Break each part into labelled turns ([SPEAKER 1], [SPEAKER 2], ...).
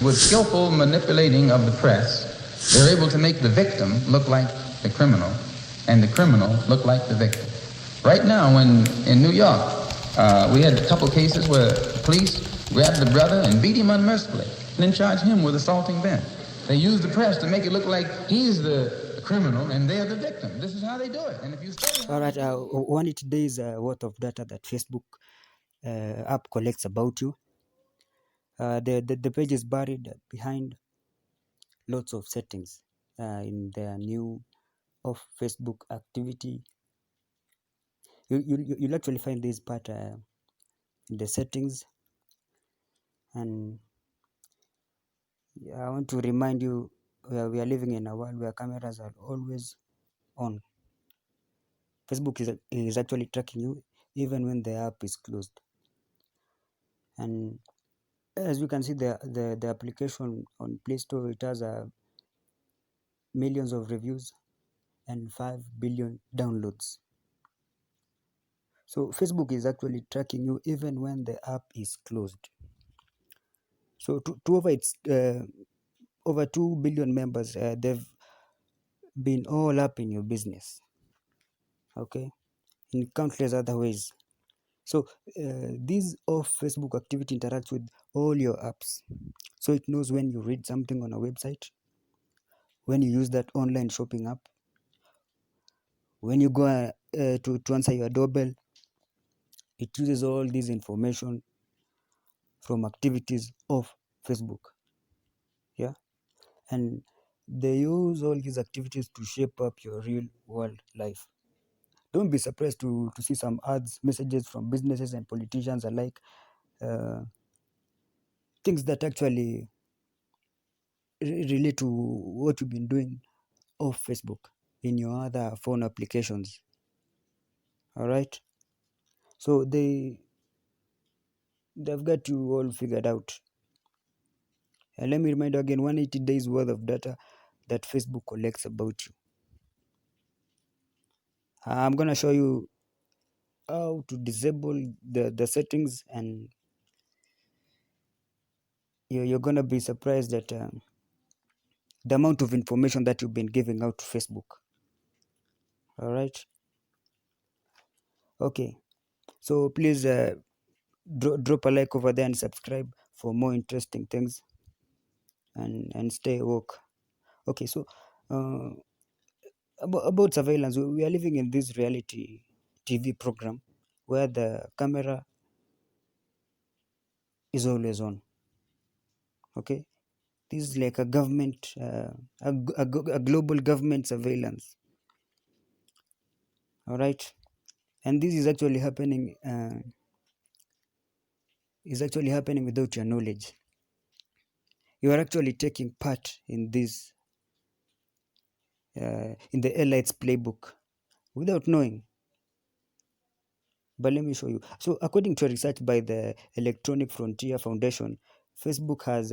[SPEAKER 1] With skillful manipulating of the press, they're able to make the victim look like the criminal and the criminal look like the victim. Right now, in New York, we had a couple cases where police grabbed the brother and beat him unmercifully and then charged him with assaulting them. They used the press to make it look like he's the criminal and they're the victim. This is how they do it. And if you study
[SPEAKER 2] All right, 180 days worth of data that Facebook app collects about you. The page is buried behind lots of settings in their new off Facebook activity. You'll actually find this part in the settings, and I want to remind you we are living in a world where cameras are always on. Facebook is actually tracking you even when the app is closed. And as you can see, the application on Play Store, it has millions of reviews and 5 billion downloads. So Facebook is actually tracking you even when the app is closed. So to over 2 billion members, they've been all up in your business, okay, in countless other ways. So this off Facebook activity interacts with all your apps. So it knows when you read something on a website, when you use that online shopping app, when you go to answer your doorbell. It uses all this information from activities of Facebook. Yeah. And they use all these activities to shape up your real world life. Don't be surprised to see some ads, messages from businesses and politicians alike, things that actually relate to what you've been doing off Facebook in your other phone applications. All right. So they've got you all figured out. And let me remind you again, 180 days worth of data that Facebook collects about you. I'm going to show you how to disable the settings, and you're going to be surprised at the amount of information that you've been giving out to Facebook. All right. Okay. So please drop a like over there and subscribe for more interesting things, and stay woke. Okay. So about surveillance, we are living in this reality TV program where the camera is always on. Okay. This is like a government, a global government surveillance. All right. And this is actually happening without your knowledge. You are actually taking part in this in the elites playbook without knowing. But let me show you. So according to a research by the Electronic Frontier Foundation, Facebook has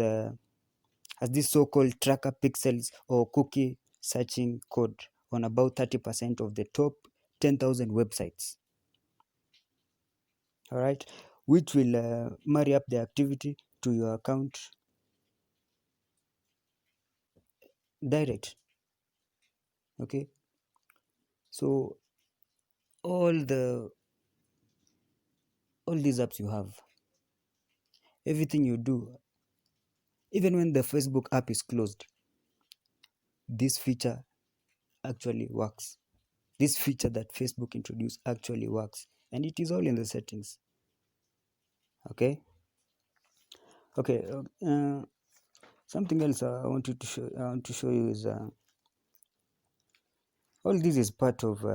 [SPEAKER 2] this so-called tracker pixels or cookie searching code on about 30% of the top 10,000 websites. All right, which will marry up the activity to your account direct. Okay, so all these apps you have, everything you do, even when the Facebook app is closed, this feature actually works. This feature that Facebook introduced actually works, and it is all in the settings. Okay. Something else I want to show you is all this is part of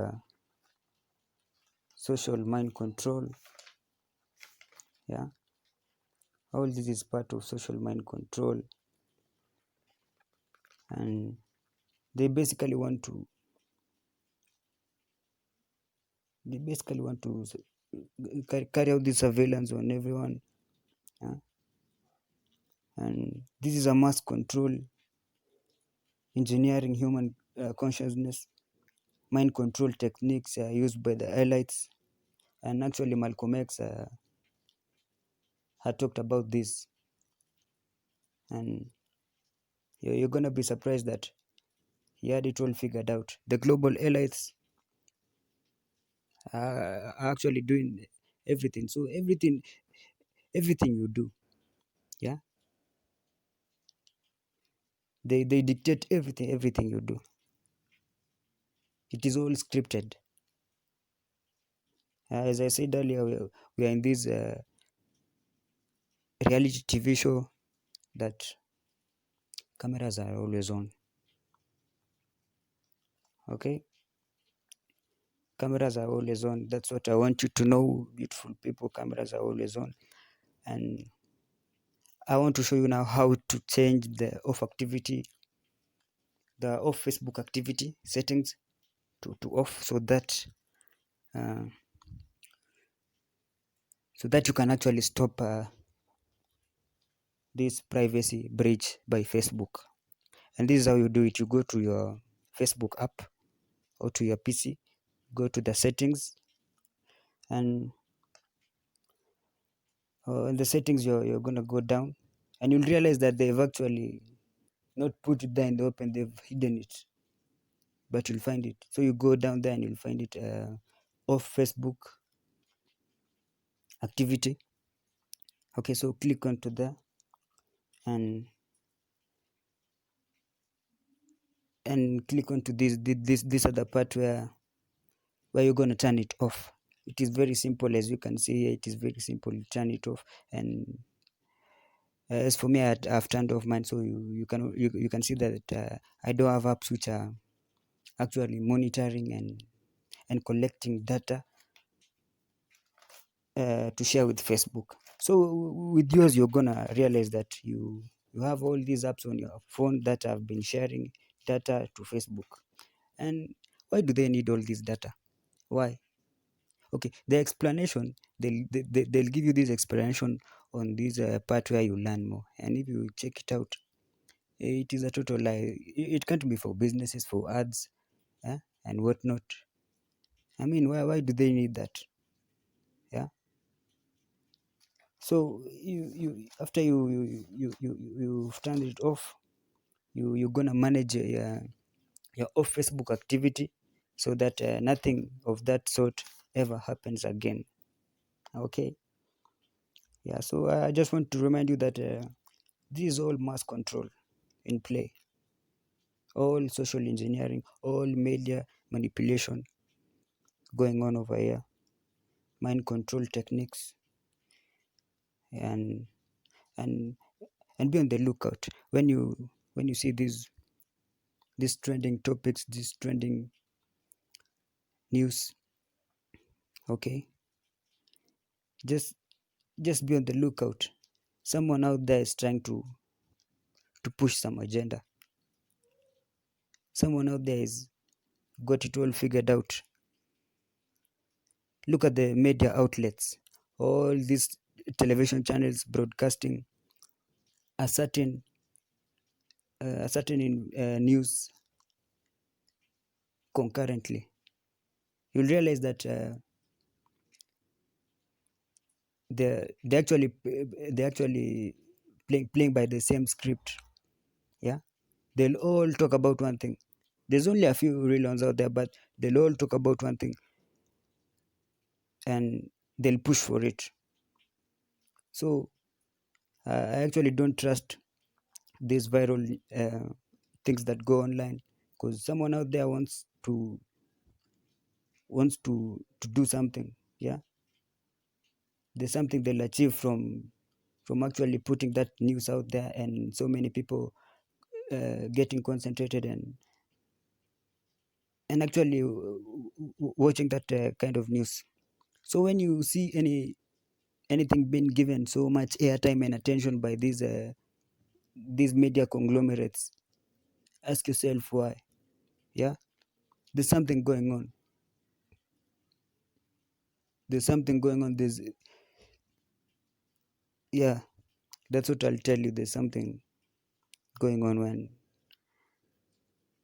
[SPEAKER 2] social mind control. Yeah, all this is part of social mind control, and they basically want to carry out this surveillance on everyone. Yeah? And this is a mass control, engineering human consciousness, mind control techniques used by the elites. And actually Malcolm X had talked about this. and you're gonna be surprised that he had it all figured out. The global elites are actually doing everything. So everything you do, yeah, they dictate everything you do. It is all scripted. As I said earlier, we are in this reality TV show that cameras are always on. Okay, cameras are always on. That's what I want you to know, beautiful people. Cameras are always on, and I want to show you now how to change the off activity, the off Facebook activity settings to off, uh, so that you can actually stop this privacy breach by Facebook. And this is how you do it. You go to your Facebook app or to your PC, go to the settings, and in the settings you're going to go down, and you'll realize that they've actually not put it there in the open, they've hidden it, but you'll find it. So you go down there and you'll find it, off Facebook activity. Okay, so click onto there, and click onto this other part where you're going to turn it off. It is very simple, as you can see here. It is very simple. You turn it off, and as for me, I've turned off mine, so you can see that I don't have apps which are actually monitoring and collecting data to share with Facebook. So with yours, you're gonna realize that you have all these apps on your phone that have been sharing data to Facebook. And why do they need all this data? Why? Okay, the explanation, they'll give you this explanation on this part where you learn more. And if you check it out, it is a total lie. It can't be for businesses, for ads, and whatnot. I mean, why do they need that? Yeah. So you after you've turned it off, you're gonna manage your off Facebook activity so that nothing of that sort ever happens again. Okay. Yeah. So I just want to remind you that this is all mass control in play, all social engineering, all media manipulation going on over here, mind control techniques, and and and be on the lookout when you see these trending topics, these trending news. Okay, just just be on the lookout. Someone out there is trying to push some agenda. Someone out there is got it all figured out. Look at the media outlets, all these television channels broadcasting a certain news concurrently. You'll realize that they actually playing by the same script. Yeah, they'll all talk about one thing. There's only a few real ones out there, but they'll all talk about one thing, and they'll push for it. So I actually don't trust these viral things that go online, because someone out there wants to do something. Yeah, there's something they'll achieve from actually putting that news out there, and so many people getting concentrated and actually watching that kind of news. So when you see anything being given so much airtime and attention by these media conglomerates, ask yourself why. Yeah, there's something going on. There's something going on. Yeah, that's what I'll tell you. There's something going on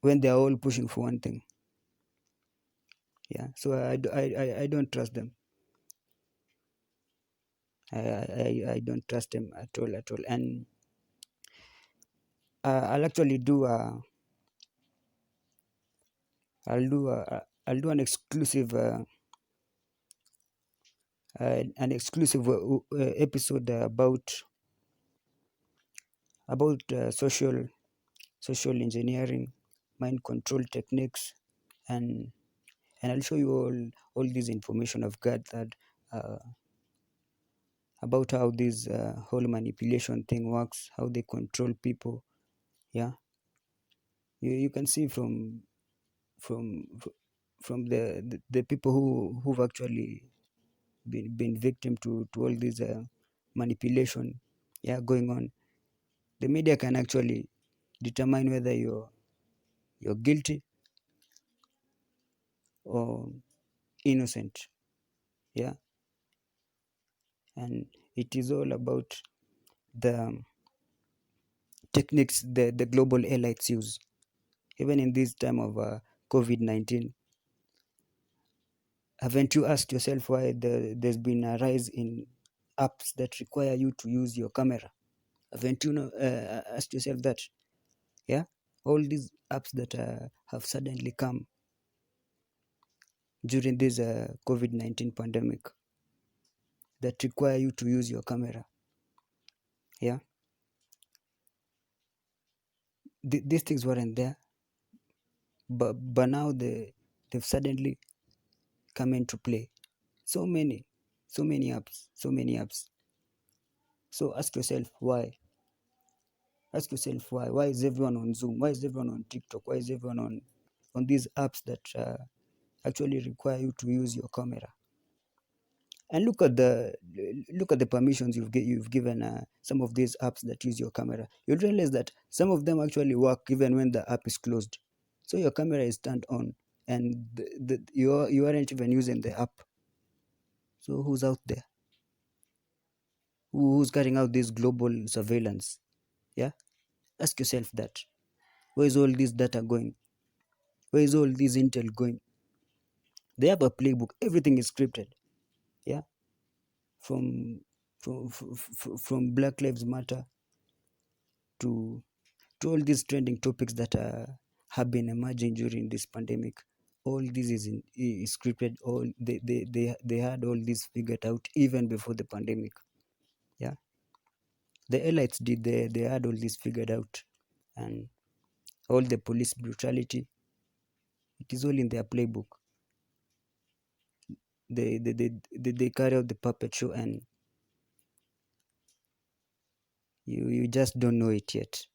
[SPEAKER 2] when they're all pushing for one thing. Yeah, so I don't trust them. I don't trust them at all, and I'll actually do I'll do an exclusive episode about social engineering, mind control techniques, and I'll show you all this information I've gathered uh, about how this whole manipulation thing works, how they control people. Yeah, you can see from from the people who've actually been victim to all this manipulation, yeah, going on. The media can actually determine whether you're guilty or innocent. Yeah, and it is all about the techniques the global elites use. Even in this time of COVID-19, haven't you asked yourself why there's been a rise in apps that require you to use your camera? Haven't you asked yourself that? Yeah, all these apps that have suddenly come during this COVID-19 pandemic that require you to use your camera. Yeah, these things weren't there, but now they've suddenly come into play. So many, so many apps. So ask yourself why. Ask yourself why. Why is everyone on Zoom? Why is everyone on TikTok? Why is everyone on these apps that actually require you to use your camera? And look at the permissions you've given some of these apps that use your camera. You'll realize that some of them actually work even when the app is closed. So your camera is turned on, and you aren't even using the app. So who's out there? Who's carrying out this global surveillance? Yeah, ask yourself that. Where is all this data going? Where is all this intel going? They have a playbook. Everything is scripted. Yeah, from from Black Lives Matter to all these trending topics that have been emerging during this pandemic. All this is scripted. All they had all this figured out even before the pandemic. Yeah, the elites did. They had all this figured out, and all the police brutality. It is all in their playbook. They carry out the puppet show, and you just don't know it yet.